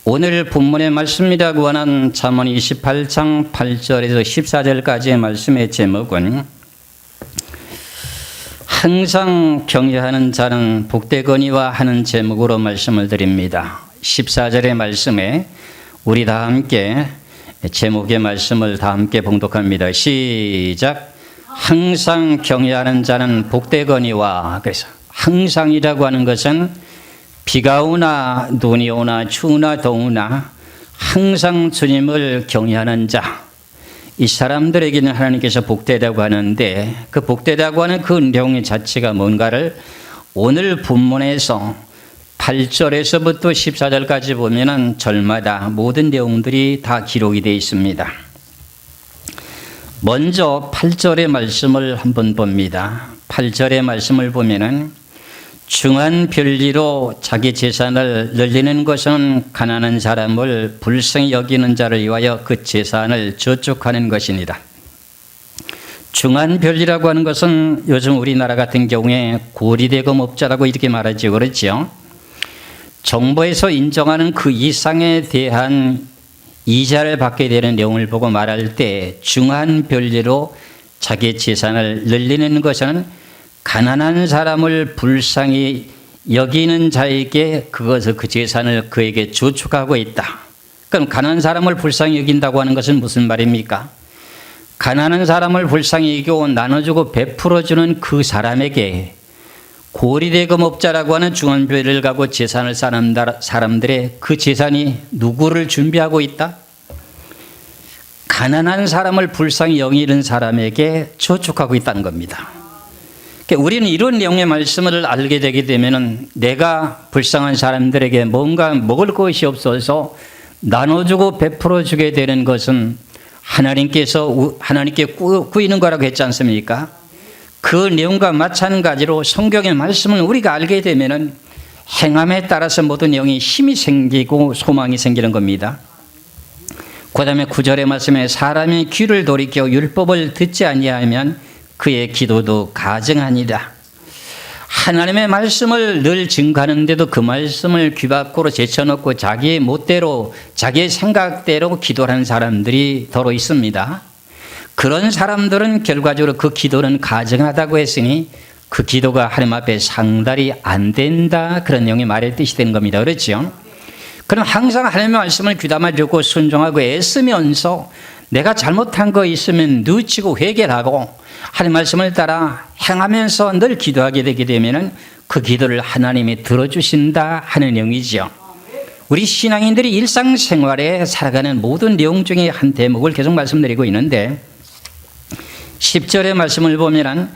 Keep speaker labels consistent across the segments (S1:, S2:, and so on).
S1: 오늘 본문의 말씀이라고 하는 잠언 28장 8절에서 14절까지의 말씀의 제목은 항상 경외하는 자는 복되거니와 하는 제목으로 말씀을 드립니다. 14절의 말씀에 우리 다 함께 제목의 말씀을 다 함께 봉독합니다. 시작. 항상 경외하는 자는 복되거니와. 그래서 항상이라고 하는 것은 비가 오나 눈이 오나 추우나 더우나 항상 주님을 경외하는 자, 이 사람들에게는 하나님께서 복되다고 하는데, 그 복되다고 하는 그 내용 자체가 뭔가를 오늘 본문에서 8절에서부터 14절까지 보면은 절마다 모든 내용들이 다 기록이 되어 있습니다. 먼저 8절의 말씀을 한번 봅니다. 8절의 말씀을 보면은 중한 별리로 자기 재산을 늘리는 것은 가난한 사람을 불쌍히 여기는 자를 위하여 그 재산을 저축하는 것이니라. 중한 별리라고 하는 것은 요즘 우리나라 같은 경우에 고리대금업자라고 이렇게 말하죠. 그렇죠? 정부에서 인정하는 그 이상에 대한 이자를 받게 되는 내용을 보고 말할 때 중한 별리로 자기 재산을 늘리는 것은 가난한 사람을 불쌍히 여기는 자에게 그것을 그 재산을 그에게 저축하고 있다. 그럼 가난한 사람을 불쌍히 여긴다고 하는 것은 무슨 말입니까? 가난한 사람을 불쌍히 여기고 나눠주고 베풀어주는 그 사람에게 고리대금업자라고 하는 중환별을 가고 재산을 쌓는 사람들의 그 재산이 누구를 준비하고 있다? 가난한 사람을 불쌍히 여기는 사람에게 저축하고 있다는 겁니다. 우리는 이런 내용의 말씀을 알게 되게 되면 내가 불쌍한 사람들에게 뭔가 먹을 것이 없어서 나눠주고 베풀어주게 되는 것은 하나님께 꾸이는 거라고 했지 않습니까? 그 내용과 마찬가지로 성경의 말씀을 우리가 알게 되면 행함에 따라서 모든 내용이 힘이 생기고 소망이 생기는 겁니다. 그 다음에 9절의 말씀에 사람이 귀를 돌이켜 율법을 듣지 아니하면 그의 기도도 가증하니라. 하나님의 말씀을 늘 증거하는데도 그 말씀을 귀 밖으로 제쳐놓고 자기의 멋대로 자기의 생각대로 기도하는 사람들이 더러 있습니다. 그런 사람들은 결과적으로 그 기도는 가증하다고 했으니 그 기도가 하나님 앞에 상달이 안 된다, 그런 내용의 말의 뜻이 되는 겁니다. 그렇죠? 그럼 항상 하나님의 말씀을 귀담아 듣고 순종하고 애쓰면서 내가 잘못한 거 있으면 뉘우치고 회개하고 하나님 말씀을 따라 행하면서 늘 기도하게 되게 되면 그 기도를 하나님이 들어주신다 하는 내용이죠. 우리 신앙인들이 일상생활에 살아가는 모든 내용 중에 한 대목을 계속 말씀드리고 있는데, 10절의 말씀을 보면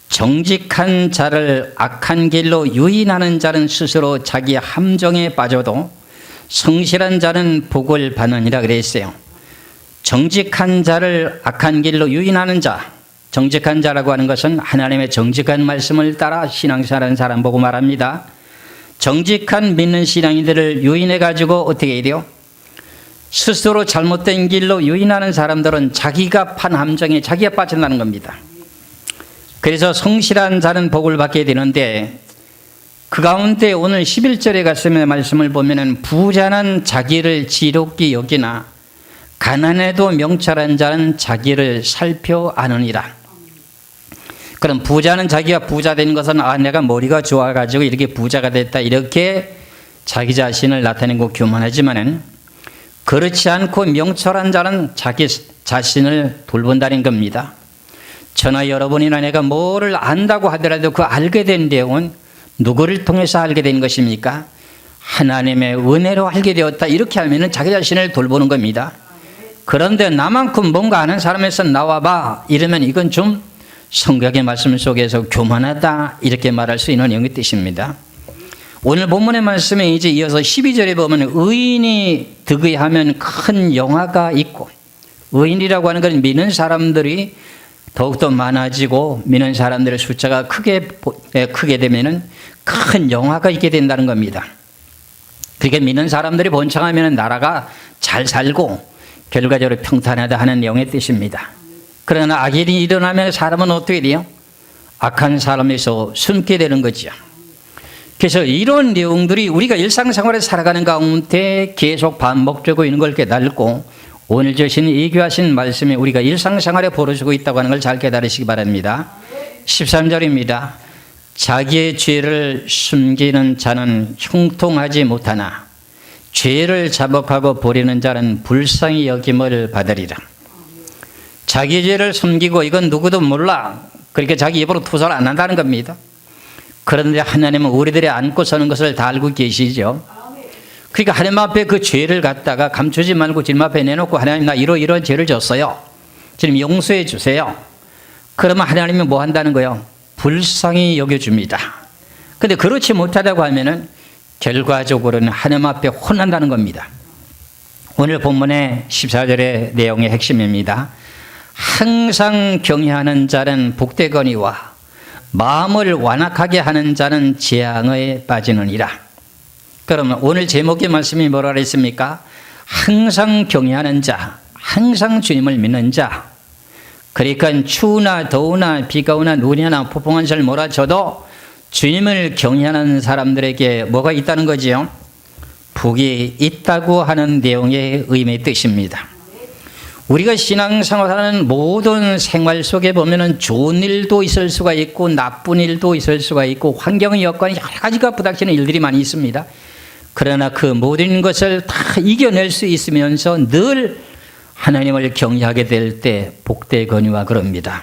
S1: 정직한 자를 악한 길로 유인하는 자는 스스로 자기 함정에 빠져도 성실한 자는 복을 받느니라 그랬어요. 정직한 자를 악한 길로 유인하는 자, 정직한 자라고 하는 것은 하나님의 정직한 말씀을 따라 신앙생활하는 사람 보고 말합니다. 정직한 믿는 신앙인들을 유인해가지고 어떻게 해요? 스스로 잘못된 길로 유인하는 사람들은 자기가 판 함정에 자기가 빠진다는 겁니다. 그래서 성실한 자는 복을 받게 되는데, 그 가운데 오늘 11절에 갔으면 말씀을 보면 부자는 자기를 지롭게 여기나 가난해도 명철한 자는 자기를 살펴 아느니라. 그럼 부자는 자기가 부자 된 것은 내가 머리가 좋아가지고 이렇게 부자가 됐다, 이렇게 자기 자신을 나타내고 교만하지만은 그렇지 않고 명철한 자는 자기 자신을 돌본다는 겁니다. 저나 여러분이나 내가 뭐를 안다고 하더라도 그 알게 된 내용은 누구를 통해서 알게 된 것입니까? 하나님의 은혜로 알게 되었다, 이렇게 하면은 자기 자신을 돌보는 겁니다. 그런데 나만큼 뭔가 아는 사람에서 나와봐 이러면 이건 좀 성경의 말씀 속에서 교만하다, 이렇게 말할 수 있는 내용의 뜻입니다. 오늘 본문의 말씀에 이제 이어서 12절에 보면 의인이 득의하면 큰 영화가 있고, 의인이라고 하는 건 믿는 사람들이 더욱더 많아지고 믿는 사람들의 숫자가 크게 되면 큰 영화가 있게 된다는 겁니다. 그게 믿는 사람들이 번창하면 나라가 잘 살고 결과적으로 평탄하다 하는 내용의 뜻입니다. 그러나 악일이 일어나면 사람은 어떻게 돼요? 악한 사람에서 숨게 되는 거죠. 그래서 이런 내용들이 우리가 일상생활에 살아가는 가운데 계속 반복되고 있는 걸 깨달고 오늘 주신 이교하신 말씀에 우리가 일상생활에 벌어지고 있다고 하는 걸 잘 깨달으시기 바랍니다. 13절입니다. 자기의 죄를 숨기는 자는 형통하지 못하나 죄를 자복하고 버리는 자는 불쌍히 여김을 받으리라. 자기 죄를 숨기고 이건 누구도 몰라. 그렇게 자기 입으로 투사를 안 한다는 겁니다. 그런데 하나님은 우리들이 안고 서는 것을 다 알고 계시죠. 그러니까 하나님 앞에 그 죄를 갖다가 감추지 말고 주님 앞에 내놓고 하나님 나 이런 죄를 졌어요. 주님 용서해 주세요. 그러면 하나님이 뭐 한다는 거예요? 불쌍히 여겨줍니다. 그런데 그렇지 못하다고 하면은 결과적으로는 하나님 앞에 혼난다는 겁니다. 오늘 본문의 14절의 내용의 핵심입니다. 항상 경외하는 자는 복되거니와 마음을 완악하게 하는 자는 재앙에 빠지느니라. 그러면 오늘 제목의 말씀이 뭐라 그랬습니까? 항상 경외하는 자, 항상 주님을 믿는 자. 그러니까 추우나 더우나 비가 오나 눈이 오나 폭풍한 설 몰아쳐도 주님을 경외하는 사람들에게 뭐가 있다는 거지요? 복이 있다고 하는 내용의 의미의 뜻입니다. 우리가 신앙생활하는 모든 생활 속에 보면은 좋은 일도 있을 수가 있고 나쁜 일도 있을 수가 있고 환경의 여건이 여러 가지가 부닥치는 일들이 많이 있습니다. 그러나 그 모든 것을 다 이겨낼 수 있으면서 늘 하나님을 경외하게 될 때 복되거니와 그럽니다.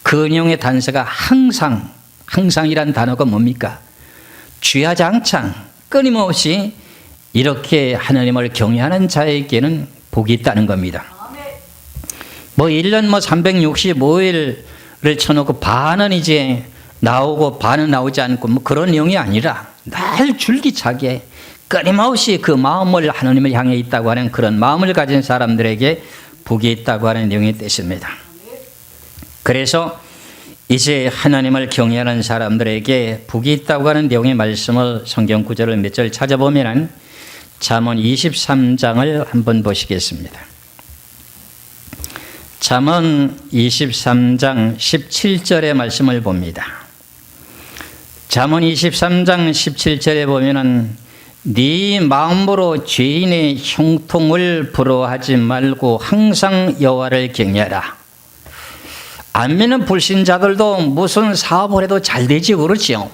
S1: 그 내용의 단서가 항상이란 단어가 뭡니까? 주야장창 끊임없이 이렇게 하나님을 경외하는 자에게는 복이 있다는 겁니다. 뭐 1년 365일을 쳐놓고 반은 이제 나오고 반은 나오지 않고 뭐 그런 내용이 아니라 날 줄기차게 끊임없이 그 마음을 하나님을 향해 있다고 하는 그런 마음을 가진 사람들에게 복이 있다고 하는 내용의 뜻입니다. 그래서 이제 하나님을 경외하는 사람들에게 복이 있다고 하는 내용의 말씀을 성경 구절을 몇 절 찾아보면 잠언 23장을 한번 보시겠습니다. 잠언 23장 17절의 말씀을 봅니다. 잠언 23장 17절에 보면은 네 마음으로 죄인의 형통을 부러워하지 말고 항상 여호와를 경외하라. 안 믿는 불신자들도 무슨 사업을 해도 잘 되지 그렇지요.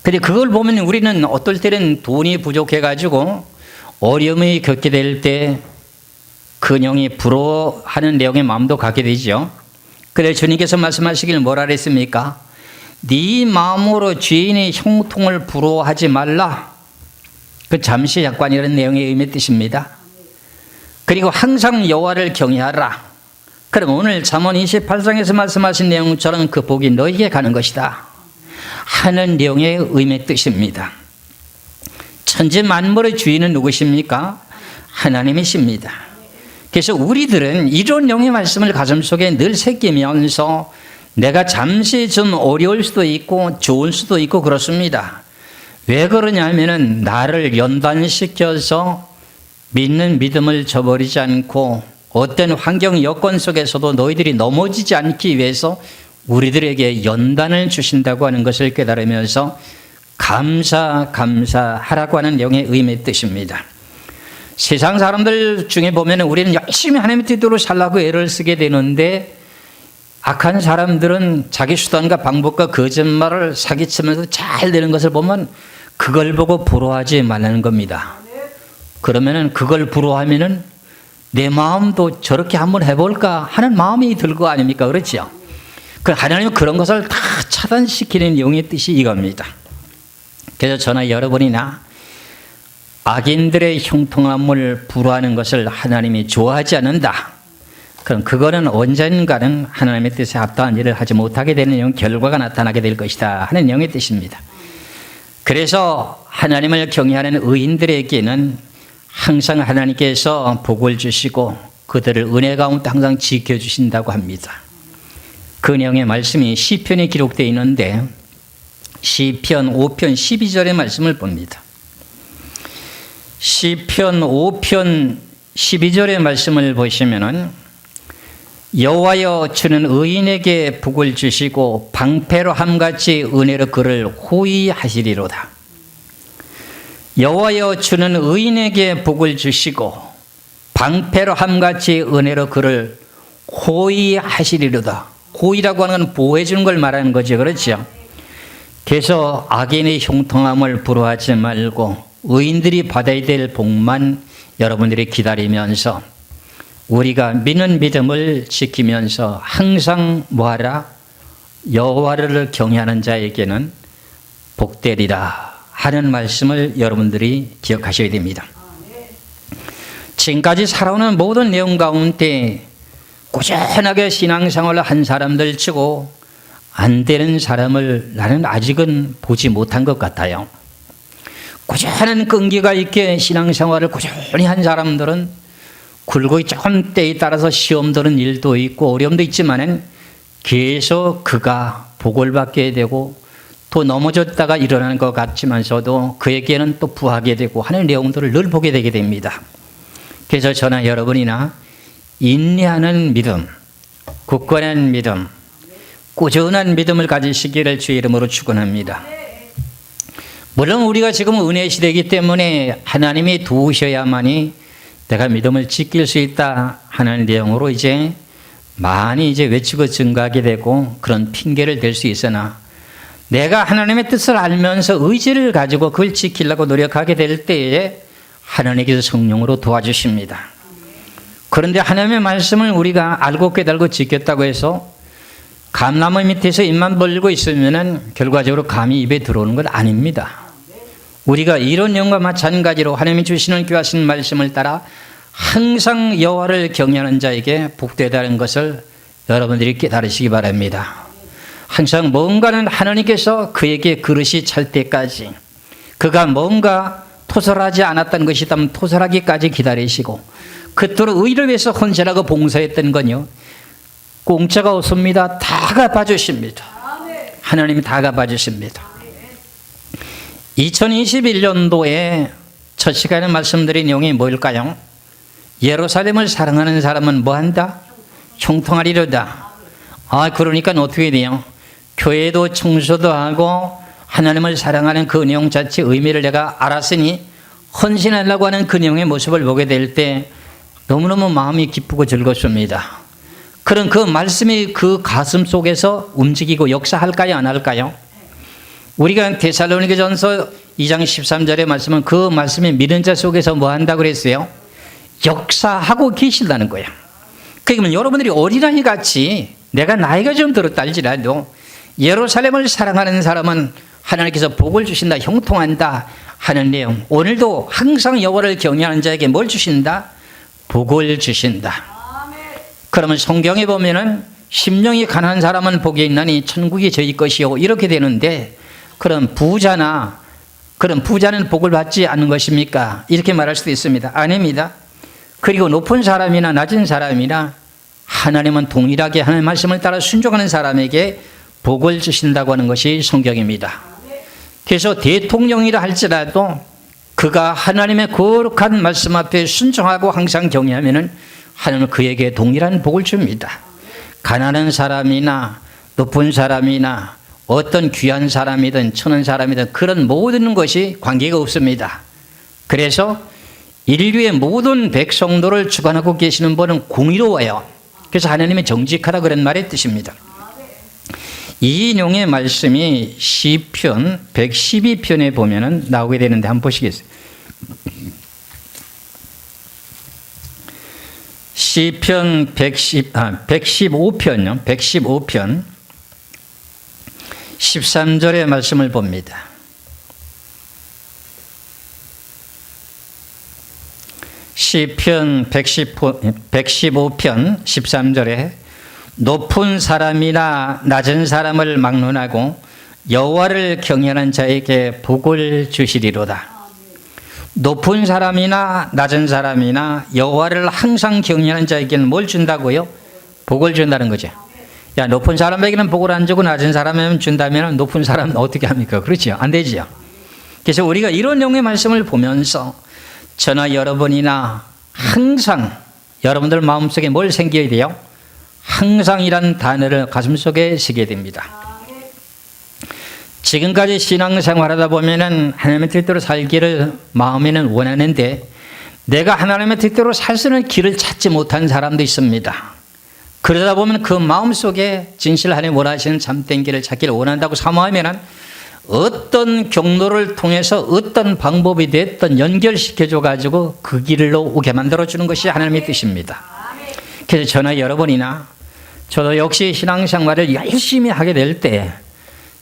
S1: 근데 그걸 보면 우리는 어떨 때는 돈이 부족해가지고 어려움이 겪게 될 때 그 영이 부러워하는 내용의 마음도 갖게 되죠. 그래서 주님께서 말씀하시길 뭐라 그랬습니까? 네 마음으로 죄인의 형통을 부러워하지 말라. 그 잠시 약관이라는 내용의 의미의 뜻입니다. 그리고 항상 여호와를 경외하라. 그럼 오늘 잠언 28장에서 말씀하신 내용처럼 그 복이 너에게 가는 것이다 하는 내용의 의미의 뜻입니다. 천지 만물의 주인은 누구십니까? 하나님이십니다. 그래서 우리들은 이런 내용의 말씀을 가슴속에 늘 새기면서 내가 잠시 좀 어려울 수도 있고 좋을 수도 있고 그렇습니다. 왜 그러냐면은 나를 연단시켜서 믿는 믿음을 저버리지 않고 어떤 환경 여건 속에서도 너희들이 넘어지지 않기 위해서 우리들에게 연단을 주신다고 하는 것을 깨달으면서 감사하라고 하는 내용의 의미의 뜻입니다. 세상 사람들 중에 보면 우리는 열심히 하나님의 뜻대로 살라고 애를 쓰게 되는데 악한 사람들은 자기 수단과 방법과 거짓말을 사기치면서 잘 되는 것을 보면 그걸 보고 부러워하지 말라는 겁니다. 그러면은 그걸 부러워하면은 내 마음도 저렇게 한번 해볼까 하는 마음이 들 거 아닙니까? 그렇죠? 그 하나님은 그런 것을 다 차단시키는 영의 뜻이 이겁니다. 그래서 저나 여러분이나 악인들의 형통함을 부러워하는 것을 하나님이 좋아하지 않는다. 그럼 그거는 언젠가는 하나님의 뜻에 합당한 일을 하지 못하게 되는 결과가 나타나게 될 것이다 하는 영의 뜻입니다. 그래서 하나님을 경외하는 의인들에게는 항상 하나님께서 복을 주시고 그들을 은혜 가운데 항상 지켜주신다고 합니다. 그 내용의 말씀이 시편에 기록되어 있는데 시편 5편 12절의 말씀을 봅니다. 시편 5편 12절의 말씀을 보시면은 여호와여 주는 의인에게 복을 주시고 방패로 함같이 은혜로 그를 호위하시리로다. 여호와여 주는 의인에게 복을 주시고 방패로 함같이 은혜로 그를 호위하시리로다. 호위라고 하는 건 보호해 주는 걸 말하는 거죠. 그렇죠? 그래서 악인의 형통함을 부러워하지 말고 의인들이 받아야 될 복만 여러분들이 기다리면서 우리가 믿는 믿음을 지키면서 항상 뭐하라? 여호와를 경외하는 자에게는 복되리라 하는 말씀을 여러분들이 기억하셔야 됩니다. 지금까지 살아오는 모든 내용 가운데 꾸준하게 신앙생활을 한 사람들 치고 안 되는 사람을 나는 아직은 보지 못한 것 같아요. 꾸준한 끈기가 있게 신앙생활을 꾸준히 한 사람들은 굴고 조금 때에 따라서 시험 드는 일도 있고 어려움도 있지만 계속 그가 복을 받게 되고 또 넘어졌다가 일어나는 것 같지만서도 그에게는 또 부하게 되고 하는 내용들을 늘 보게 되게 됩니다. 그래서 저나 여러분이나 인내하는 믿음, 굳건한 믿음, 꾸준한 믿음을 가지시기를 주의 이름으로 축원합니다. 물론 우리가 지금 은혜 시대이기 때문에 하나님이 도우셔야만이 내가 믿음을 지킬 수 있다 하는 내용으로 이제 많이 외치고 증가하게 되고 그런 핑계를 댈 수 있으나 내가 하나님의 뜻을 알면서 의지를 가지고 그걸 지키려고 노력하게 될 때에 하나님께서 성령으로 도와주십니다. 그런데 하나님의 말씀을 우리가 알고 깨달고 지켰다고 해서 감나무 밑에서 입만 벌리고 있으면 결과적으로 감이 입에 들어오는 건 아닙니다. 우리가 이런 내용과 마찬가지로 하나님이 주시는 귀하신 말씀을 따라 항상 여호와를 경외하는 자에게 복되다는 것을 여러분들이 깨달으시기 바랍니다. 항상 뭔가는 하나님께서 그에게 그릇이 찰 때까지 그가 뭔가 토설하지 않았던 것이 있다면 토설하기까지 기다리시고 그토록 의를 위해서 헌신하고 봉사했던 건요 공짜가 없습니다. 다 갚아주십니다. 하나님이 다 갚아주십니다. 2021년도에 첫 시간에 말씀드린 내용이 뭘까요? 예루살렘을 사랑하는 사람은 뭐한다? 형통하리로다. 그러니까 어떻게 돼요? 교회도 청소도 하고 하나님을 사랑하는 그 내용 자체 의미를 내가 알았으니 헌신하려고 하는 그 내용의 모습을 보게 될 때 너무너무 마음이 기쁘고 즐겁습니다. 그런 그 말씀이 그 가슴 속에서 움직이고 역사할까요? 안 할까요? 우리가 데살로니가전서 2장 13절의 말씀은 그 말씀이 믿는 자 속에서 뭐 한다고 그랬어요? 역사하고 계신다는 거야. 그러면 여러분들이 어린아이 같이 내가 나이가 좀 들었다 할지라도 예루살렘을 사랑하는 사람은 하나님께서 복을 주신다, 형통한다 하는 내용. 오늘도 항상 여호와를 경외하는 자에게 뭘 주신다? 복을 주신다. 그러면 성경에 보면은 심령이 가난한 사람은 복이 있나니 천국이 저희 것이요 이렇게 되는데 그런 부자는 복을 받지 않는 것입니까? 이렇게 말할 수도 있습니다. 아닙니다. 그리고 높은 사람이나 낮은 사람이나 하나님은 동일하게 하나님의 말씀을 따라 순종하는 사람에게 복을 주신다고 하는 것이 성경입니다. 그래서 대통령이라 할지라도 그가 하나님의 거룩한 말씀 앞에 순종하고 항상 경외하면은 하나님은 그에게 동일한 복을 줍니다. 가난한 사람이나 높은 사람이나 어떤 귀한 사람이든 천한 사람이든 그런 모든 것이 관계가 없습니다. 그래서 인류의 모든 백성들을 주관하고 계시는 분은 공의로워요. 그래서 하나님의 정직하다 그런 말의 뜻입니다. 이 내용의 말씀이 시편 112편에 보면은 나오게 되는데 한번 보시겠어요? 시편 115편요. 115편 13절의 말씀을 봅니다. 시편 115편 13절에 높은 사람이나 낮은 사람을 막론하고 여호와를 경외하는 자에게 복을 주시리로다. 높은 사람이나 낮은 사람이나 여호와를 항상 경외하는 자에게는 뭘 준다고요? 복을 준다는 거죠. 야, 높은 사람에게는 복을 안 주고 낮은 사람에게는 준다면 높은 사람은 어떻게 합니까? 그렇죠? 안 되죠. 그래서 우리가 이런 내용의 말씀을 보면서 저나 여러분이나 항상 여러분들 마음속에 뭘 생겨야 돼요? 항상이란 단어를 가슴속에 새게 됩니다. 지금까지 신앙생활하다 보면은 하나님의 뜻대로 살기를 마음에는 원하는데 내가 하나님의 뜻대로 살 수 있는 길을 찾지 못한 사람도 있습니다. 그러다 보면 그 마음속에 진실 하나님 원하시는 참된 길을 찾기를 원한다고 사모하면은 어떤 경로를 통해서 어떤 방법이 됐든 연결시켜줘 가지고 그 길로 오게 만들어주는 것이 하나님의 뜻입니다. 그래서 저나 여러분이나 저도 역시 신앙생활을 열심히 하게 될 때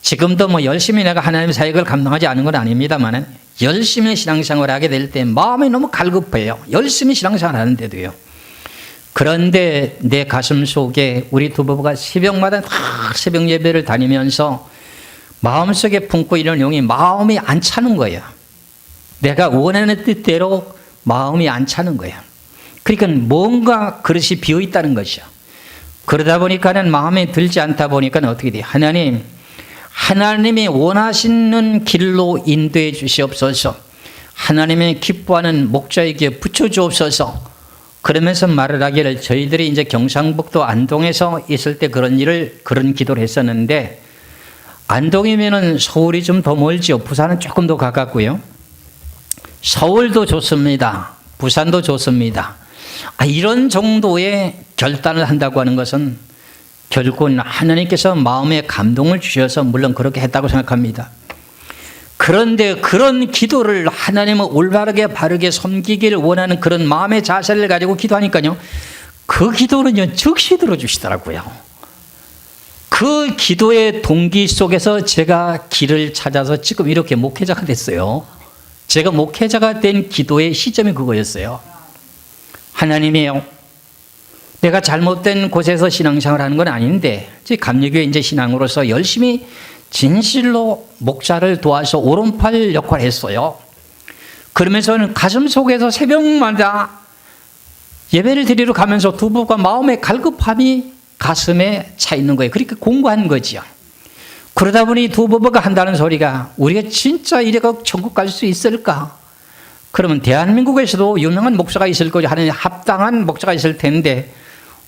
S1: 지금도 뭐 열심히 내가 하나님의 사역을 감당하지 않은 건 아닙니다만 열심히 신앙생활을 하게 될 때 마음이 너무 갈급해요. 열심히 신앙생활 하는데도요. 그런데 내 가슴 속에 우리 두 부부가 새벽마다 새벽 예배를 다니면서 마음속에 품고 있는 용이 마음이 안 차는 거예요. 내가 원하는 뜻대로 마음이 안 차는 거예요. 그러니까 뭔가 그릇이 비어 있다는 것이죠. 그러다 보니까는 마음에 들지 않다 보니까 어떻게 돼요? 하나님이 원하시는 길로 인도해 주시옵소서. 하나님의 기뻐하는 목자에게 붙여주옵소서. 그러면서 말을 하기를 저희들이 이제 경상북도 안동에서 있을 때 그런 기도를 했었는데 안동이면은 서울이 좀 더 멀지요. 부산은 조금 더 가깝고요. 서울도 좋습니다. 부산도 좋습니다. 이런 정도의 결단을 한다고 하는 것은 결국은 하나님께서 마음에 감동을 주셔서 물론 그렇게 했다고 생각합니다. 그런데 그런 기도를 하나님을 올바르게 바르게 섬기기를 원하는 그런 마음의 자세를 가지고 기도하니까요. 그 기도는요, 즉시 들어주시더라고요. 그 기도의 동기 속에서 제가 길을 찾아서 지금 이렇게 목회자가 됐어요. 제가 목회자가 된 기도의 시점이 그거였어요. 하나님이요, 내가 잘못된 곳에서 신앙생활 하는 건 아닌데 감리교회 이제 신앙으로서 열심히 진실로 목자를 도와서 오른팔 역할을 했어요. 그러면서는 가슴 속에서 새벽마다 예배를 드리러 가면서 두 부부가 마음의 갈급함이 가슴에 차 있는 거예요. 그러니까 공부한 거지요. 그러다 보니 두 부부가 한다는 소리가 우리가 진짜 이래가 천국 갈 수 있을까? 그러면 대한민국에서도 유명한 목사가 있을 거죠. 하나님 합당한 목사가 있을 텐데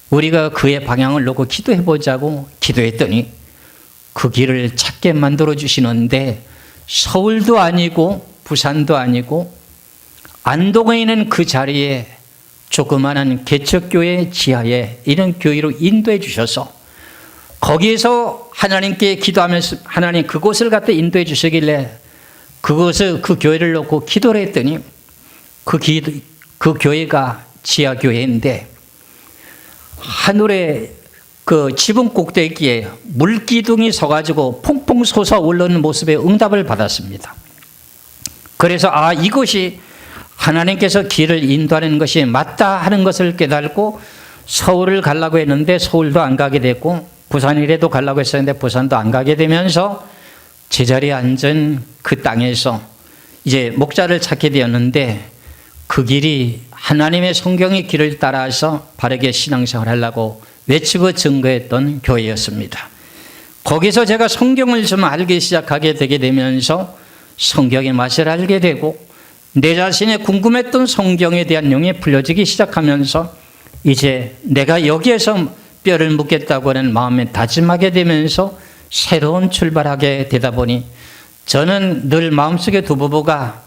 S1: 우리가 그의 방향을 놓고 기도해보자고 기도했더니 그 길을 찾게 만들어 주시는데 서울도 아니고 부산도 아니고 안동에 있는 그 자리에 조그마한 개척교회 지하에 이런 교회로 인도해 주셔서 거기에서 하나님께 기도하면서 하나님 그곳을 갖다 인도해 주시길래 그 교회를 놓고 기도를 했더니 그 교회가 지하교회인데 하늘에 그 지붕 꼭대기에 물기둥이 서가지고 퐁퐁 솟아오르는 모습의 응답을 받았습니다. 그래서 이것이 하나님께서 길을 인도하는 것이 맞다 하는 것을 깨달고 서울을 가려고 했는데 서울도 안 가게 됐고 부산이라도 가려고 했었는데 부산도 안 가게 되면서 제자리에 앉은 그 땅에서 이제 목자를 찾게 되었는데 그 길이 하나님의 성경의 길을 따라서 바르게 신앙생활을 하려고 외치고 증거했던 교회였습니다. 거기서 제가 성경을 좀 알기 시작하게 되게 되면서 성경의 맛을 알게 되고 내 자신의 궁금했던 성경에 대한 용이 풀려지기 시작하면서 이제 내가 여기에서 뼈를 묻겠다고 하는 마음에 다짐하게 되면서 새로운 출발하게 되다 보니 저는 늘 마음속에 두 부부가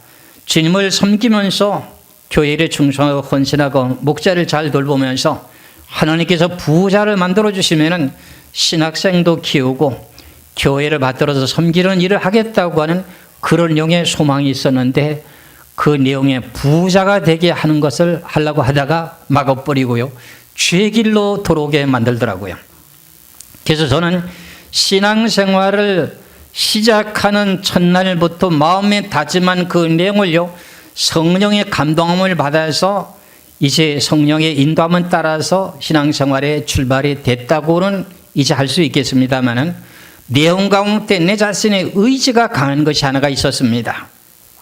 S1: 주님을 섬기면서 교회에 충성하고 헌신하고 목자를 잘 돌보면서 하나님께서 부자를 만들어 주시면은 신학생도 키우고 교회를 받들어서 섬기는 일을 하겠다고 하는 그런 용의 소망이 있었는데 그 내용에 부자가 되게 하는 것을 하려고 하다가 막아버리고요. 죄의 길로 들어오게 만들더라고요. 그래서 저는 신앙생활을 시작하는 첫날부터 마음에 다짐한 그 내용을요. 성령의 감동함을 받아서 이제 성령의 인도함을 따라서 신앙생활에 출발이 됐다고는 이제 할 수 있겠습니다만은 내용 가운데 내 자신의 의지가 강한 것이 하나가 있었습니다.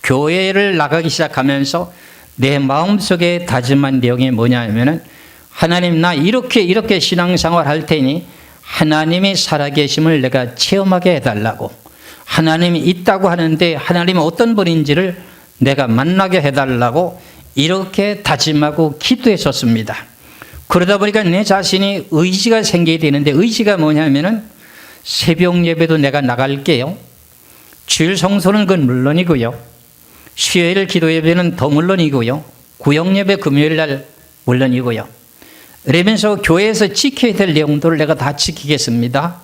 S1: 교회를 나가기 시작하면서 내 마음속에 다짐한 내용이 뭐냐면은 하나님 나 이렇게 신앙생활 할 테니 하나님이 살아계심을 내가 체험하게 해달라고 하나님이 있다고 하는데 하나님은 어떤 분인지를 내가 만나게 해달라고 이렇게 다짐하고 기도했었습니다. 그러다 보니까 내 자신이 의지가 생겨야 되는데, 의지가 뭐냐면은 새벽 예배도 내가 나갈게요. 주일 성소는 그건 물론이고요. 수요일 기도 예배는 더 물론이고요. 구역 예배 금요일 날 물론이고요. 이러면서 교회에서 지켜야 될 내용들을 내가 다 지키겠습니다.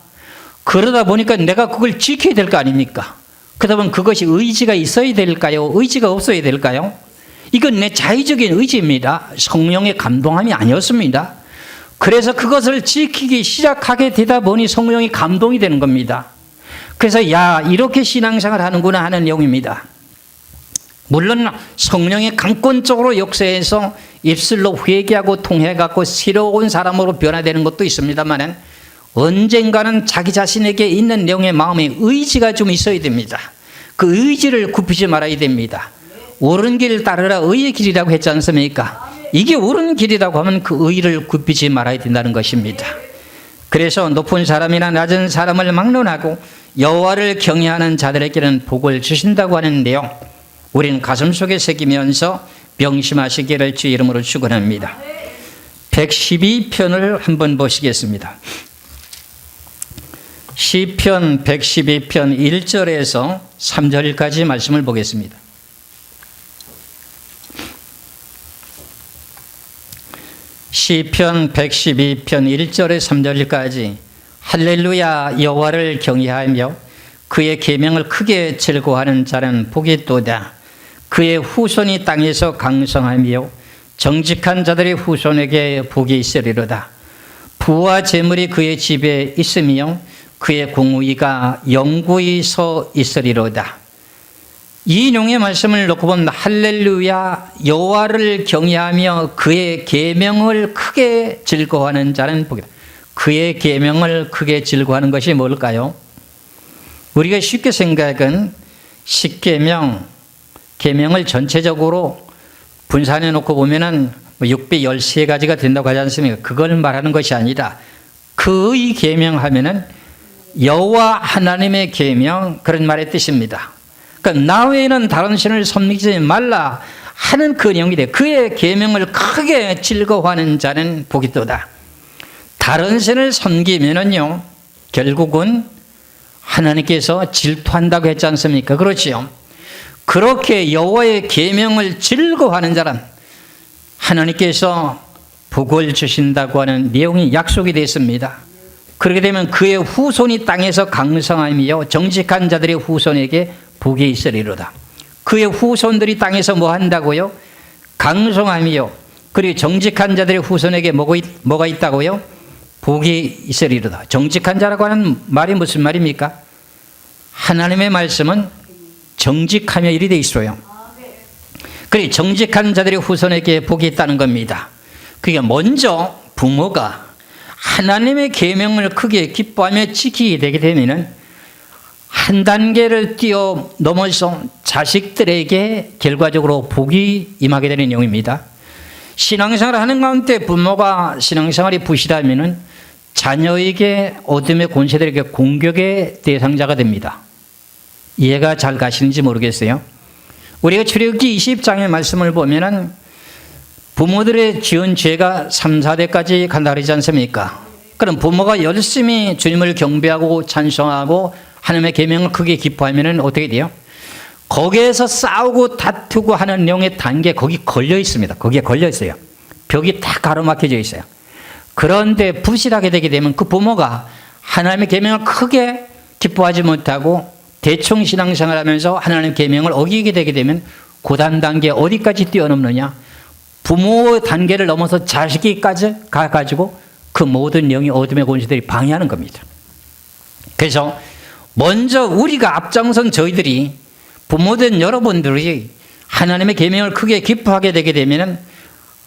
S1: 그러다 보니까 내가 그걸 지켜야 될 거 아닙니까? 그러다 보면 그것이 의지가 있어야 될까요? 의지가 없어야 될까요? 이건 내 자의적인 의지입니다. 성령의 감동함이 아니었습니다. 그래서 그것을 지키기 시작하게 되다 보니 성령이 감동이 되는 겁니다. 그래서 야, 이렇게 신앙생활 하는구나 하는 내용입니다. 물론 성령의 강권적으로 역사해서 입술로 회개하고 통해갖고 새로운 사람으로 변화되는 것도 있습니다만, 언젠가는 자기 자신에게 있는 내용의 마음에 의지가 좀 있어야 됩니다. 그 의지를 굽히지 말아야 됩니다. 옳은 길을 따르라 의의 길이라고 했지 않습니까? 이게 옳은 길이라고 하면 그 의를 굽히지 말아야 된다는 것입니다. 그래서 높은 사람이나 낮은 사람을 막론하고 여호와를 경외하는 자들에게는 복을 주신다고 하는데요, 우리는 가슴속에 새기면서 명심하시기를 주 이름으로 축원합니다. 112편을 한번 보시겠습니다. 시편 112편 1절에서 3절까지 말씀을 보겠습니다. 시편 112편 1절에 3절까지 할렐루야, 여호와를 경외하며 그의 계명을 크게 즐거워하는 자는 복이 있도다. 그의 후손이 땅에서 강성하며 정직한 자들의 후손에게 복이 있으리로다. 부와 재물이 그의 집에 있으며 그의 공의가 영구히 서 있으리로다. 이 내용의 말씀을 놓고 보면 할렐루야, 여호와를 경외하며 그의 계명을 크게 즐거워하는 자는 복이다. 그의 계명을 크게 즐거워하는 것이 뭘까요? 우리가 쉽게 생각은 십계명, 계명을 전체적으로 분산해 놓고 보면은 613가지가 된다고 하지 않습니까? 그걸 말하는 것이 아니라 그의 계명하면은 여호와 하나님의 계명, 그런 말의 뜻입니다. 그러니까 나 외에는 다른 신을 섬기지 말라 하는 그 내용이 돼. 그의 계명을 크게 즐거워하는 자는 복이 있도다. 다른 신을 섬기면은요, 결국은 하나님께서 질투한다고 했지 않습니까? 그렇지요. 그렇게 여호와의 계명을 즐거워하는 자는 하나님께서 복을 주신다고 하는 내용이 약속이 됐습니다. 그렇게 되면 그의 후손이 땅에서 강성하며 정직한 자들의 후손에게 복이 있으리로다. 그의 후손들이 땅에서 뭐 한다고요? 강성하며, 그리고 정직한 자들의 후손에게 뭐가 있다고요? 복이 있으리로다. 정직한 자라고 하는 말이 무슨 말입니까? 하나님의 말씀은 정직하며 이리 돼 있어요. 그리고 정직한 자들의 후손에게 복이 있다는 겁니다. 그러니까 먼저 부모가 하나님의 계명을 크게 기뻐하며 지키게 되게 되면은 한 단계를 뛰어넘어서 자식들에게 결과적으로 복이 임하게 되는 내용입니다. 신앙생활을 하는 가운데 부모가 신앙생활이 부실하면은 자녀에게 어둠의 권세들에게 공격의 대상자가 됩니다. 이해가 잘 가시는지 모르겠어요. 우리가 출애굽기 20장의 말씀을 보면은 부모들의 지은 죄가 3, 4대까지 간다 그러지 않습니까? 그럼 부모가 열심히 주님을 경배하고 찬송하고 하나님의 계명을 크게 기뻐하면은 어떻게 돼요? 거기에서 싸우고 다투고 하는 내용의 단계, 거기 걸려 있습니다. 거기에 걸려 있어요. 벽이 다 가로막혀져 있어요. 그런데 부실하게 되게 되면 그 부모가 하나님의 계명을 크게 기뻐하지 못하고 대충 신앙생활 하면서 하나님의 계명을 어기게 되게 되면 고단 단계 어디까지 뛰어넘느냐? 부모 단계를 넘어서 자식이까지 가가지고 그 모든 영이 어둠의 권세들이 방해하는 겁니다. 그래서 먼저 우리가 앞장선 저희들이, 부모된 여러분들이 하나님의 계명을 크게 기뻐하게 되게 되면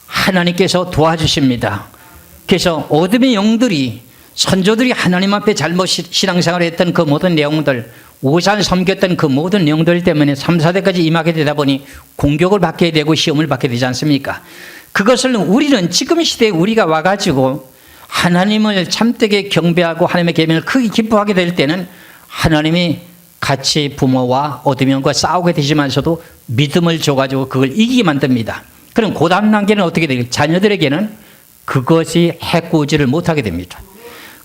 S1: 하나님께서 도와주십니다. 그래서 어둠의 영들이, 선조들이 하나님 앞에 잘못 신앙생활을 했던 그 모든 내용들, 우상 섬겼던 그 모든 내용들 때문에 3, 4대까지 임하게 되다 보니 공격을 받게 되고 시험을 받게 되지 않습니까? 그것을 우리는 지금 시대에 우리가 와가지고 하나님을 참되게 경배하고 하나님의 계명을 크게 기뻐하게 될 때는 하나님이 같이 부모와 어둠의 영과 싸우게 되지만서도 믿음을 줘가지고 그걸 이기게 만듭니다. 그럼 그 다음 단계는 어떻게 돼요? 자녀들에게는 그것이 해꾸지를 못하게 됩니다.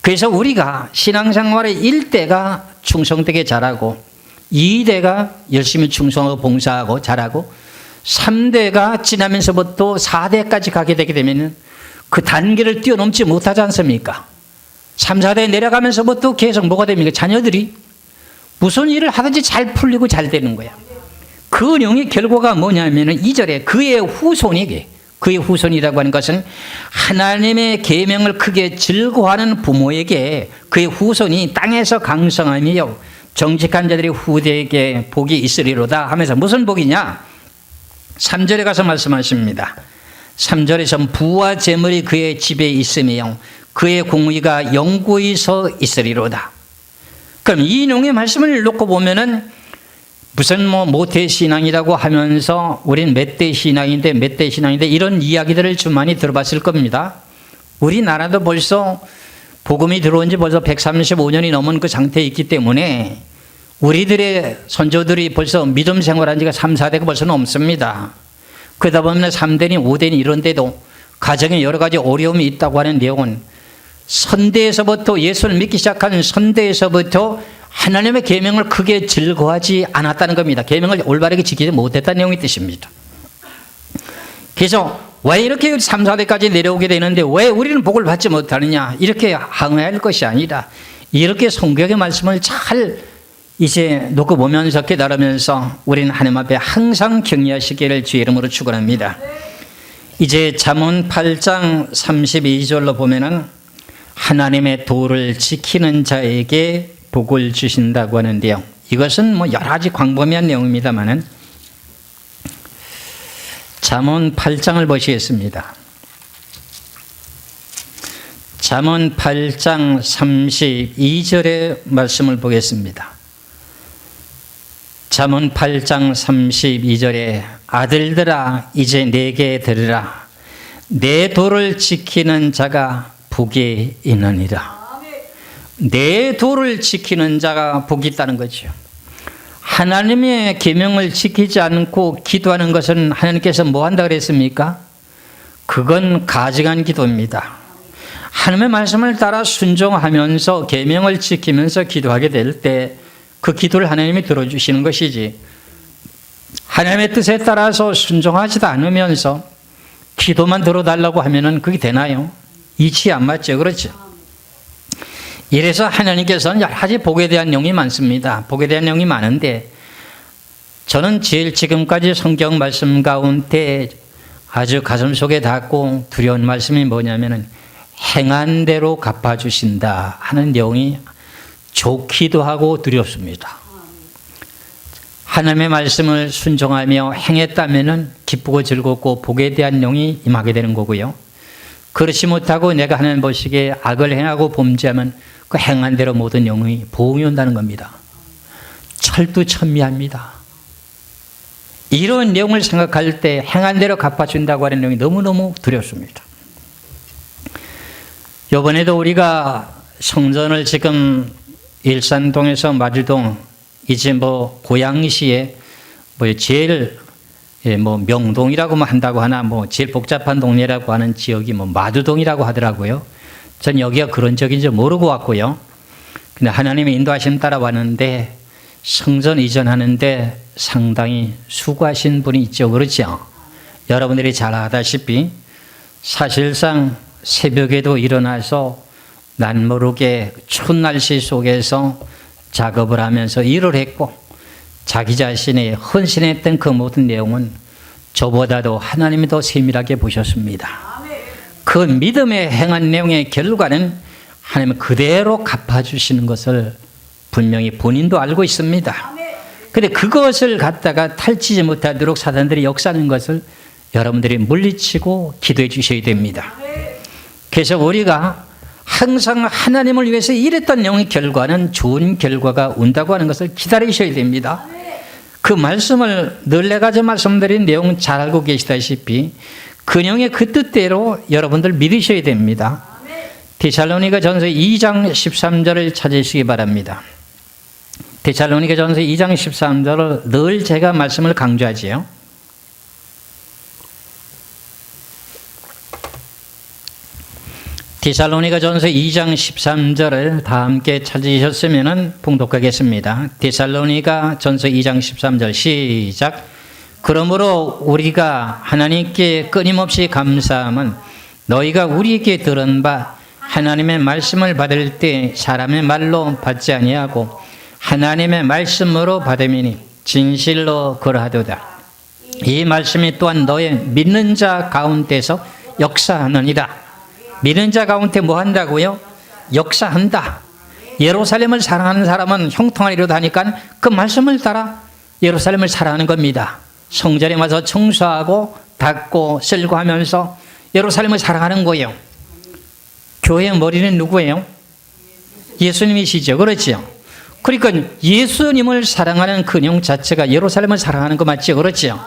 S1: 그래서 우리가 신앙생활의 1대가 충성되게 자라고 2대가 열심히 충성하고 봉사하고 자라고 3대가 지나면서부터 4대까지 가게 되게 되면 그 단계를 뛰어넘지 못하지 않습니까? 3, 4대 내려가면서부터 계속 뭐가 됩니까? 자녀들이 무슨 일을 하든지 잘 풀리고 잘 되는 거야. 그 영의 결과가 뭐냐면 2절에 그의 후손에게, 그의 후손이라고 하는 것은 하나님의 계명을 크게 즐거워하는 부모에게 그의 후손이 땅에서 강성하며 정직한 자들의 후대에게 복이 있으리로다 하면서 무슨 복이냐? 3절에 가서 말씀하십니다. 3절에서 부와 재물이 그의 집에 있으며 그의 공의가 영구히 서 있으리로다. 그럼 이 내용의 말씀을 놓고 보면은 무슨 모태신앙이라고 하면서 우린 몇 대 신앙인데 이런 이야기들을 좀 많이 들어봤을 겁니다. 우리나라도 벌써 복음이 들어온 지 벌써 135년이 넘은 그 상태에 있기 때문에 우리들의 선조들이 벌써 믿음 생활한 지가 3, 4대가 벌써 넘습니다. 그러다 보면 3대니 5대니 이런데도 가정에 여러 가지 어려움이 있다고 하는 내용은 선대에서부터 예수를 믿기 시작한 선대에서부터 하나님의 계명을 크게 즐거워하지 않았다는 겁니다. 계명을 올바르게 지키지 못했다는 내용의 뜻입니다. 그래서 왜 이렇게 3, 4대까지 내려오게 되는데 왜 우리는 복을 받지 못하느냐 이렇게 항의할 것이 아니라 이렇게 성경의 말씀을 잘 이제 놓고 보면서 깨달으면서 우리는 하나님 앞에 항상 경외하시기를 주의 이름으로 축원합니다. 이제 잠언 8장 32절로 보면은 하나님의 도를 지키는 자에게 복을 주신다고 하는데요. 이것은 여러 가지 광범위한 내용입니다만은 잠언 8장을 보시겠습니다. 잠언 8장 32절의 말씀을 보겠습니다. 잠언 8장 32절에 아들들아 이제 내게 들으라 내 도를 지키는 자가 복이 있느니라. 내 도를 지키는 자가 복이 있다는 거죠. 하나님의 계명을 지키지 않고 기도하는 것은 하나님께서 뭐 한다 그랬습니까? 그건 가증한 기도입니다. 하나님의 말씀을 따라 순종하면서 계명을 지키면서 기도하게 될 때 그 기도를 하나님이 들어주시는 것이지, 하나님의 뜻에 따라서 순종하지도 않으면서 기도만 들어달라고 하면은 그게 되나요? 이치 안 맞죠. 그렇죠? 이래서 하나님께서는 여러 가지 복에 대한 내용이 많습니다. 복에 대한 내용이 많은데 저는 제일 지금까지 성경 말씀 가운데 아주 가슴속에 닿고 두려운 말씀이 뭐냐면은 행한 대로 갚아주신다 하는 내용이 좋기도 하고 두렵습니다. 하나님의 말씀을 순종하며 행했다면은 기쁘고 즐겁고 복에 대한 내용이 임하게 되는 거고요. 그렇지 못하고 내가 하나님 보시기에 악을 행하고 범죄하면 그 행한 대로 모든 영이 보응이 온다는 겁니다. 철두천미합니다. 이런 내용을 생각할 때 행한 대로 갚아준다고 하는 내용이 너무너무 두렵습니다. 이번에도 우리가 성전을 지금 일산동에서 마주동 이제 고양시에 제일 명동이라고 한다고 하나 제일 복잡한 동네라고 하는 지역이 마두동이라고 하더라고요. 전 여기가 그런 지역인지 모르고 왔고요. 근데 하나님의 인도하심 따라 왔는데 성전 이전하는데 상당히 수고하신 분이 있죠. 그렇죠? 여러분들이 잘 아다시피 사실상 새벽에도 일어나서 난모르게 추운 날씨 속에서 작업을 하면서 일을 했고 자기 자신이 헌신했던 그 모든 내용은 저보다도 하나님이 더 세밀하게 보셨습니다. 그 믿음에 행한 내용의 결과는 하나님은 그대로 갚아주시는 것을 분명히 본인도 알고 있습니다. 그런데 그것을 갖다가 탈취지 못하도록 사단들이 역사하는 것을 여러분들이 물리치고 기도해 주셔야 됩니다. 그래서 우리가 항상 하나님을 위해서 일했던 내용의 결과는 좋은 결과가 온다고 하는 것을 기다리셔야 됩니다. 그 말씀을 늘 내가 말씀드린 내용 잘 알고 계시다시피 그 내용의 그 뜻대로 여러분들 믿으셔야 됩니다. 데살로니가전서 2장 13절을 찾으시기 바랍니다. 데살로니가전서 2장 13절을 늘 제가 말씀을 강조하지요. 데살로니가전서 2장 13절을 다 함께 찾으셨으면 봉독하겠습니다. 데살로니가전서 2장 13절 시작. 그러므로 우리가 하나님께 끊임없이 감사함은 너희가 우리에게 들은 바 하나님의 말씀을 받을 때 사람의 말로 받지 아니하고 하나님의 말씀으로 받음이니 진실로 그러하도다. 이 말씀이 또한 너의 믿는 자 가운데서 역사하느니라. 믿는 자 가운데 뭐 한다고요? 역사한다. 예루살렘을 사랑하는 사람은 형통하리로다 하니까 그 말씀을 따라 예루살렘을 사랑하는 겁니다. 성전에 와서 청소하고 닦고 쓸고 하면서 예루살렘을 사랑하는 거예요. 교회의 머리는 누구예요? 예수님이시죠. 그렇죠? 그러니까 예수님을 사랑하는 그 내용 자체가 예루살렘을 사랑하는 거 맞죠? 그렇죠?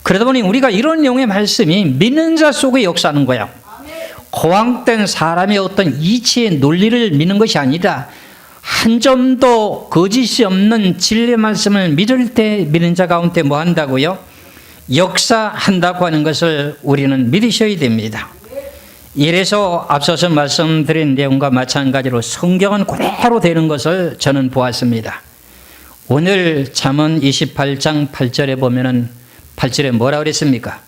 S1: 그러다 보니 우리가 이런 내용의 말씀이 믿는 자 속에 역사하는 거예요. 호황된 사람의 어떤 이치의 논리를 믿는 것이 아니라 한 점도 거짓이 없는 진리의 말씀을 믿을 때 믿는 자 가운데 뭐 한다고요? 역사한다고 하는 것을 우리는 믿으셔야 됩니다. 이래서 앞서서 말씀드린 내용과 마찬가지로 성경은 그대로 되는 것을 저는 보았습니다. 오늘 잠언 28장 8절에 보면은 8절에 뭐라 그랬습니까?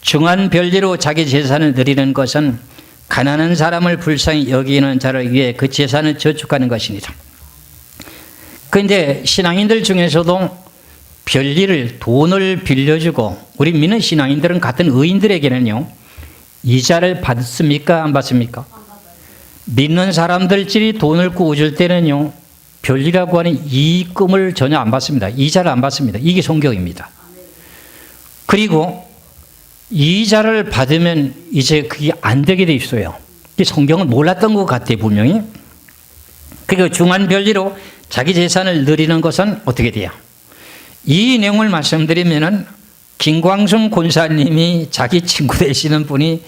S1: 중한 별리로 자기 재산을 드리는 것은 가난한 사람을 불쌍히 여기는 자를 위해 그 재산을 저축하는 것이니라. 그런데 신앙인들 중에서도 별리를 돈을 빌려주고 우리 믿는 신앙인들은 같은 의인들에게는요 이자를 받습니까? 안 받습니까? 믿는 사람들끼리 돈을 구워줄 때는요 별리라고 하는 이익금을 전혀 안 받습니다. 이자를 안 받습니다. 이게 성경입니다. 그리고 이자를 받으면 이제 그게 안 되게 돼 있어요. 성경은 몰랐던 것 같아요, 분명히. 그리고 중한 별리로 자기 재산을 늘리는 것은 어떻게 돼요? 이 내용을 말씀드리면은 김광순 권사님이 자기 친구 되시는 분이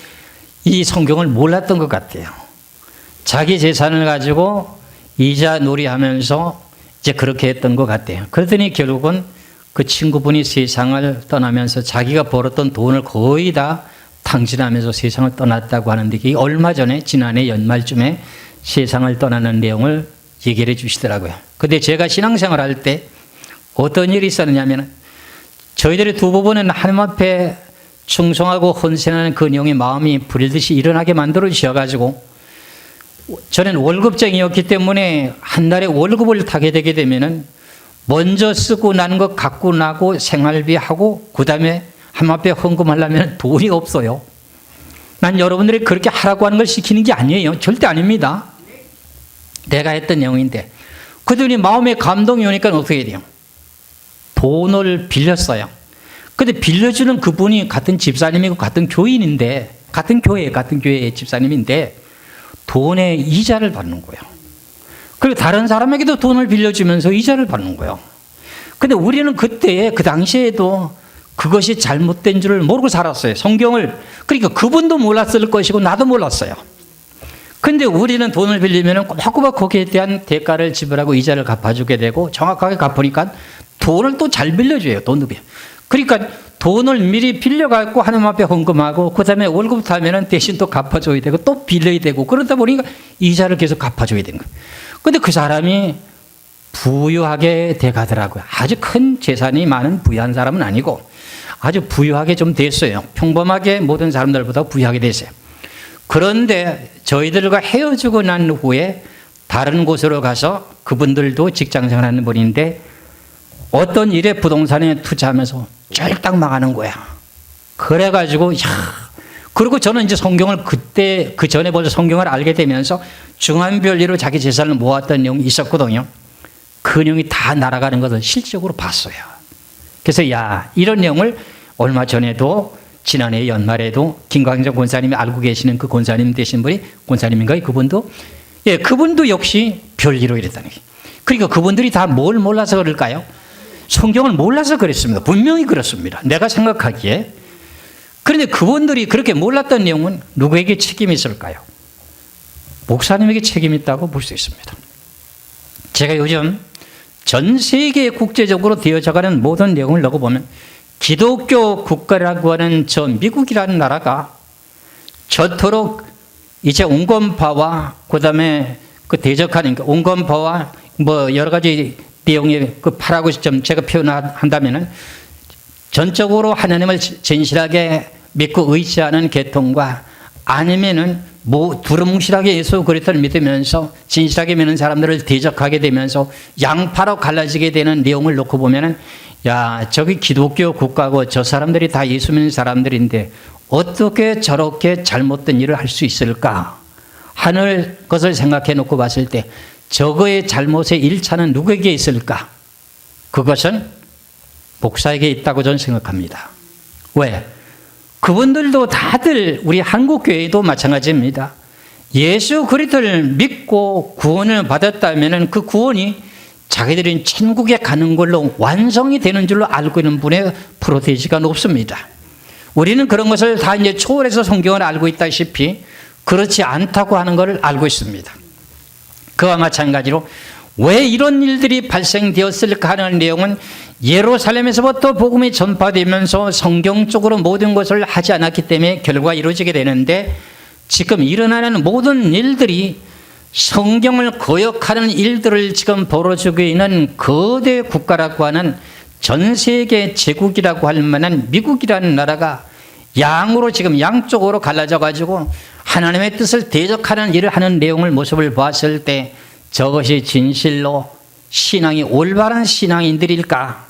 S1: 이 성경을 몰랐던 것 같아요. 자기 재산을 가지고 이자 놀이하면서 이제 그렇게 했던 것 같아요. 그러더니 결국은 그 친구분이 세상을 떠나면서 자기가 벌었던 돈을 거의 다 탕진하면서 세상을 떠났다고 하는데 이게 얼마 전에 지난해 연말쯤에 세상을 떠나는 내용을 얘기를 해 주시더라고요. 근데 제가 신앙생활 할 때 어떤 일이 있었느냐면 저희들이 두 부부는 하나님 앞에 충성하고 헌신하는 그 내용의 마음이 불듯이 일어나게 만들어 주셔가지고 저는 월급쟁이였기 때문에 한 달에 월급을 타게 되게 되면은 먼저 쓰고 나는 것 갖고 나고 생활비하고 그 다음에 하나님 앞에 헌금하려면 돈이 없어요. 난 여러분들이 그렇게 하라고 하는 걸 시키는 게 아니에요. 절대 아닙니다. 내가 했던 내용인데 그들이 마음에 감동이 오니까 어떻게 돼요? 돈을 빌렸어요. 근데 빌려주는 그분이 같은 집사님이고 같은 교인인데 같은 교회의 집사님인데 돈의 이자를 받는 거예요. 그리고 다른 사람에게도 돈을 빌려주면서 이자를 받는 거예요. 근데 우리는 그때 그 당시에도 그것이 잘못된 줄을 모르고 살았어요. 성경을. 그러니까 그분도 몰랐을 것이고 나도 몰랐어요. 근데 우리는 돈을 빌리면 꼬박꼬박 거기에 대한 대가를 지불하고 이자를 갚아주게 되고 정확하게 갚으니까 돈을 또 잘 빌려줘요. 돈도. 그러니까 돈을 미리 빌려갖고 하나님 앞에 헌금하고 그 다음에 월급 타면은 대신 또 갚아줘야 되고 또 빌려야 되고 그러다 보니까 이자를 계속 갚아줘야 되는 거예요. 근데 그 사람이 부유하게 돼가더라고요. 아주 큰 재산이 많은 부유한 사람은 아니고 아주 부유하게 좀 됐어요. 평범하게 모든 사람들보다 부유하게 됐어요. 그런데 저희들과 헤어지고 난 후에 다른 곳으로 가서 그분들도 직장생활하는 분인데 어떤 일에 부동산에 투자하면서 쫄딱 망하는 거야. 그래가지고 그리고 저는 이제 성경을 그때 그 전에 벌써 성경을 알게 되면서 중한별리로 자기 재산을 모았던 내용이 있었거든요. 그 내용이 다 날아가는 것을 실질적으로 봤어요. 그래서 이런 내용을 얼마 전에도 지난해 연말에도 김광정 권사님이 알고 계시는 그 권사님 되신 분이 권사님인가요? 그분도 그분도 역시 별리로 이랬다는 거예요. 그러니까 그분들이 다 뭘 몰라서 그럴까요? 성경을 몰라서 그랬습니다. 분명히 그렇습니다. 내가 생각하기에. 그런데 그분들이 그렇게 몰랐던 내용은 누구에게 책임이 있을까요? 목사님에게 책임이 있다고 볼 수 있습니다. 제가 요즘 전 세계 국제적으로 되어져가는 모든 내용을 넣어보면 기독교 국가라고 하는 저 미국이라는 나라가 저토록 이제 온건파와 그다음에 그 대적하는 온건파와 뭐 여러 가지 내용의 그 파라고 좀 제가 표현한다면은 전적으로 하나님을 진실하게 믿고 의지하는 계통과 아니면은 뭐 두루뭉실하게 예수 그리스도를 믿으면서 진실하게 믿는 사람들을 대적하게 되면서 양파로 갈라지게 되는 내용을 놓고 보면은 야, 저기 기독교 국가고 저 사람들이 다 예수 믿는 사람들인데 어떻게 저렇게 잘못된 일을 할 수 있을까 하는 것을 생각해 놓고 봤을 때 저거의 잘못의 일차는 누구에게 있을까? 그것은 목사에게 있다고 저는 생각합니다. 왜? 그분들도 다들 우리 한국교회도 마찬가지입니다. 예수 그리스도를 믿고 구원을 받았다면 그 구원이 자기들이 천국에 가는 걸로 완성이 되는 줄로 알고 있는 분의 프로테이지가 높습니다. 우리는 그런 것을 다 이제 초월해서 성경을 알고 있다시피 그렇지 않다고 하는 것을 알고 있습니다. 그와 마찬가지로 왜 이런 일들이 발생되었을까 하는 내용은 예루살렘에서부터 복음이 전파되면서 성경적으로 모든 것을 하지 않았기 때문에 결과가 이루어지게 되는데 지금 일어나는 모든 일들이 성경을 거역하는 일들을 지금 벌어지고 있는 거대 국가라고 하는 전 세계 제국이라고 할 만한 미국이라는 나라가 양으로 지금 양쪽으로 갈라져 가지고 하나님의 뜻을 대적하는 일을 하는 내용을 모습을 보았을 때 저것이 진실로 신앙이 올바른 신앙인들일까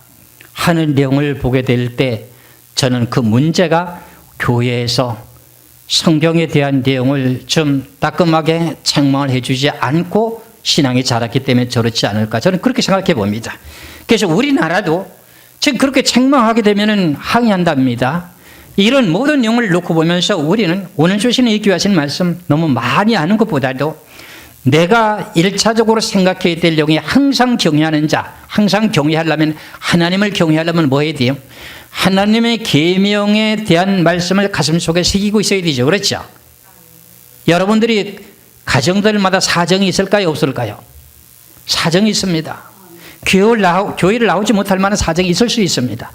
S1: 하는 내용을 보게 될 때 저는 그 문제가 교회에서 성경에 대한 내용을 좀 따끔하게 책망을 해주지 않고 신앙이 자랐기 때문에 저렇지 않을까 저는 그렇게 생각해 봅니다. 그래서 우리나라도 지금 그렇게 책망하게 되면 항의한답니다. 이런 모든 내용을 놓고 보면서 우리는 오늘 주시는 이 귀하신 말씀 너무 많이 아는 것보다도 내가 1차적으로 생각해야 될 내용이 항상 경외하는 자, 항상 경외하려면 하나님을 경외하려면 뭐 해야 돼요? 하나님의 계명에 대한 말씀을 가슴속에 새기고 있어야 되죠. 그렇죠? 여러분들이 가정들마다 사정이 있을까요? 없을까요? 사정이 있습니다. 교회를 나오지 못할 만한 사정이 있을 수 있습니다.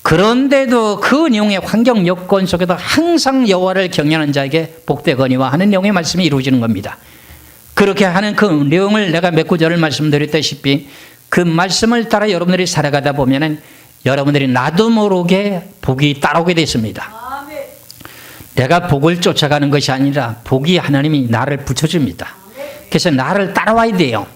S1: 그런데도 그 내용의 환경 여건 속에도 항상 여호와를 경외하는 자에게 복되거니와 하는 내용의 말씀이 이루어지는 겁니다. 그렇게 하는 그 내용을 내가 몇 구절을 말씀드렸다시피 그 말씀을 따라 여러분들이 살아가다 보면은 여러분들이 나도 모르게 복이 따라오게 됐습니다. 내가 복을 쫓아가는 것이 아니라 복이 하나님이 나를 붙여줍니다. 그래서 나를 따라와야 돼요.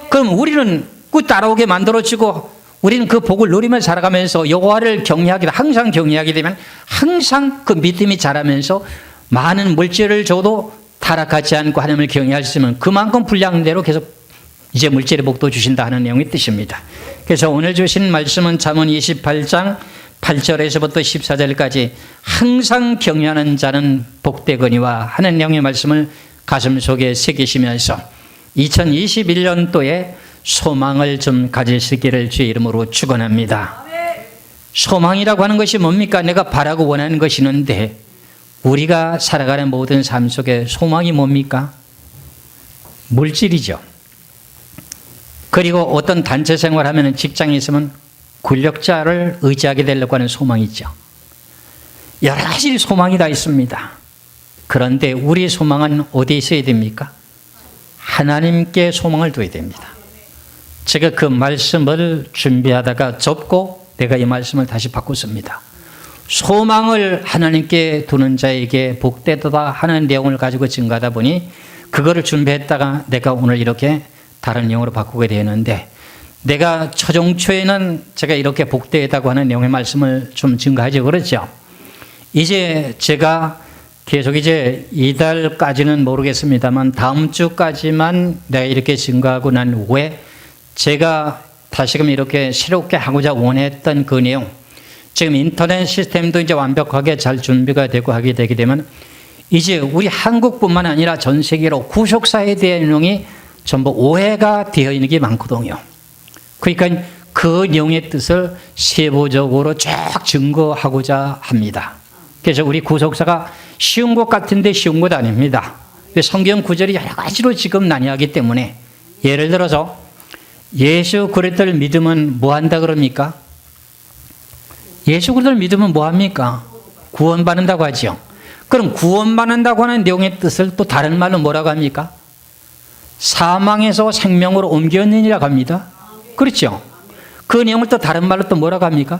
S1: 그럼 우리는 그 따라오게 만들어지고 우리는 그 복을 누리며 살아가면서 여호와를 경외하게 항상 경외하게 되면 항상 그 믿음이 자라면서 많은 물질을 줘도 타락하지 않고 하나님을 경외할 수 있으면 그만큼 분량대로 계속 이제 물질의 복도 주신다 하는 내용의 뜻입니다. 그래서 오늘 주신 말씀은 잠언 28장 8절에서부터 14절까지 항상 경외하는 자는 복되거니와 하는 내용의 말씀을 가슴속에 새기시면서 2021년도에 소망을 좀 가질 수 있기를 주의 이름으로 축원합니다. 소망이라고 하는 것이 뭡니까? 내가 바라고 원하는 것이 있는데 우리가 살아가는 모든 삶 속에 소망이 뭡니까? 물질이죠. 그리고 어떤 단체 생활하면 직장에 있으면 권력자를 의지하게 되려고 하는 소망이 있죠. 여러 가지 소망이 다 있습니다. 그런데 우리의 소망은 어디에 있어야 됩니까? 하나님께 소망을 둬야 됩니다. 제가 그 말씀을 준비하다가 접고 내가 이 말씀을 다시 바꿨습니다. 소망을 하나님께 두는 자에게 복되도다 하는 내용을 가지고 증거하다 보니 그거를 준비했다가 내가 오늘 이렇게 다른 내용으로 바꾸게 되는데 내가 초중초에는 제가 이렇게 복되다고 하는 내용의 말씀을 좀 증거하죠. 그렇죠? 이제 제가 계속 이제 이달까지는 모르겠습니다만 다음 주까지만 내가 이렇게 증거하고 난 후에 제가 다시금 이렇게 새롭게 하고자 원했던 그 내용, 지금 인터넷 시스템도 이제 완벽하게 잘 준비가 되고 하게 되게 되면 이제 우리 한국뿐만 아니라 전 세계로 구속사에 대한 내용이 전부 오해가 되어 있는 게 많거든요. 그러니까 그 내용의 뜻을 세부적으로 쫙 증거하고자 합니다. 그래서 우리 구속사가 쉬운 것 같은데 쉬운 것 아닙니다. 성경 구절이 여러 가지로 지금 난해하기 때문에 예를 들어서 예수 그리스도를 믿으면 뭐 한다 그럽니까? 예수 그리스도를 믿으면 뭐 합니까? 구원받는다고 하죠. 그럼 구원받는다고 하는 내용의 뜻을 또 다른 말로 뭐라고 합니까? 사망에서 생명으로 옮겼느니라고 합니다. 그렇죠? 그 내용을 또 다른 말로 또 뭐라고 합니까?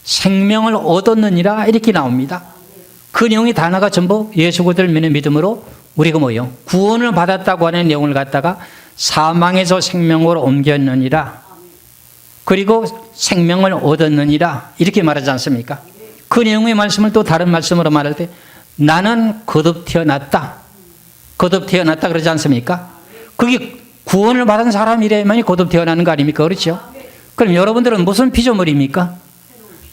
S1: 생명을 얻었느니라 이렇게 나옵니다. 그 내용이 단어가 전부 예수 그리스도를 믿음으로 우리가 뭐예요? 구원을 받았다고 하는 내용을 갖다가 사망에서 생명으로 옮겼느니라, 그리고 생명을 얻었느니라 이렇게 말하지 않습니까? 그 내용의 말씀을 또 다른 말씀으로 말할 때 나는 거듭 태어났다, 거듭 태어났다 그러지 않습니까? 그게 구원을 받은 사람이라면이 거듭 태어나는 거 아닙니까? 그렇죠? 그럼 여러분들은 무슨 피조물입니까?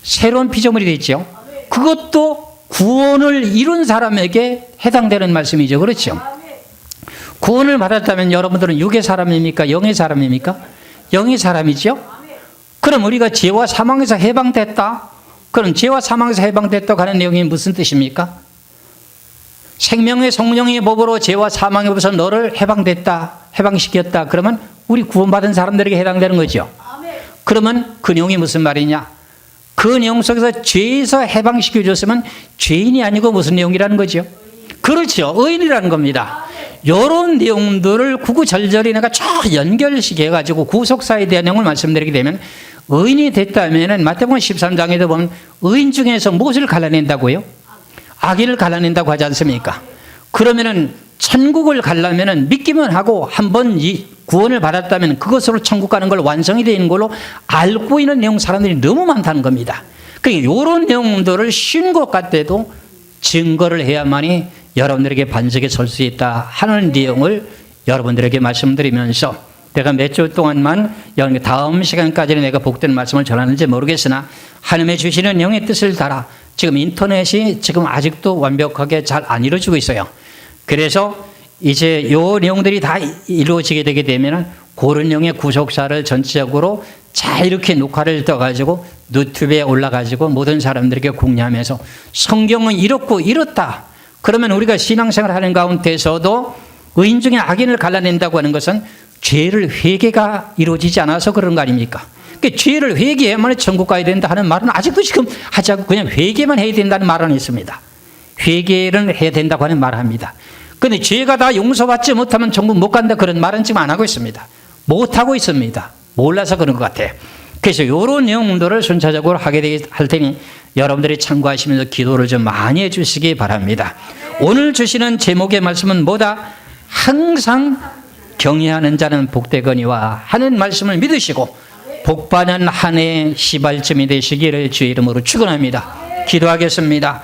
S1: 새로운 피조물이 되죠. 그것도 구원을 이룬 사람에게 해당되는 말씀이죠. 그렇죠? 구원을 받았다면 여러분들은 육의 사람입니까? 영의 사람입니까? 영의 사람이죠. 그럼 우리가 죄와 사망에서 해방됐다. 그럼 죄와 사망에서 해방됐다고 하는 내용이 무슨 뜻입니까? 생명의 성령의 법으로 죄와 사망의 법에서 너를 해방됐다, 해방시켰다. 그러면 우리 구원받은 사람들에게 해당되는 거죠. 그러면 그 내용이 무슨 말이냐? 그 내용 속에서 죄에서 해방시켜 줬으면 죄인이 아니고 무슨 내용이라는 거죠? 그렇죠. 의인이라는 겁니다. 이런 내용들을 구구절절히 내가 쭉 연결시켜가지고 구속사에 대한 내용을 말씀드리게 되면 의인이 됐다면 마태복음 13장에도 보면 의인 중에서 무엇을 갈라낸다고요? 악인을 갈라낸다고 하지 않습니까? 그러면은 천국을 가려면은 믿기만 하고 한번 이 구원을 받았다면 그것으로 천국 가는 걸 완성이 되는 걸로 알고 있는 내용 사람들이 너무 많다는 겁니다. 그러니까 이런 내용들을 쉬운 것 같아도 증거를 해야만이 여러분들에게 반석에 설 수 있다 하는 내용을 여러분들에게 말씀드리면서 내가 몇 주 동안만 다음 시간까지는 내가 복된 말씀을 전하는지 모르겠으나 하나님의 주시는 영의 뜻을 따라 지금 인터넷이 지금 아직도 완벽하게 잘 안 이루어지고 있어요. 그래서 이제 이 내용들이 다 이루어지게 되게 되면 그런 영의 구속사를 전체적으로 잘 이렇게 녹화를 떠가지고 유튜브에 올라가지고 모든 사람들에게 공유하면서 성경은 이렇고 이렇다. 그러면 우리가 신앙생활 하는 가운데서도 의인 중에 악인을 갈라낸다고 하는 것은 죄를 회개가 이루어지지 않아서 그런 거 아닙니까? 그러니까 죄를 회개해야만 천국 가야 된다 하는 말은 아직도 지금 하지 않고 그냥 회개만 해야 된다는 말은 있습니다. 회개를 해야 된다고 하는 말을 합니다. 그런데 죄가 다 용서받지 못하면 천국 못 간다 그런 말은 지금 안 하고 있습니다. 못하고 있습니다. 몰라서 그런 것 같아요. 그래서 이런 내용들을 순차적으로 하게 할 테니 여러분들이 참고하시면서 기도를 좀 많이 해주시기 바랍니다. 오늘 주시는 제목의 말씀은 뭐다? 항상 경외하는 자는 복되거니와 하는 말씀을 믿으시고 복받는 한 해 시발점이 되시기를 주의 이름으로 축원합니다. 기도하겠습니다.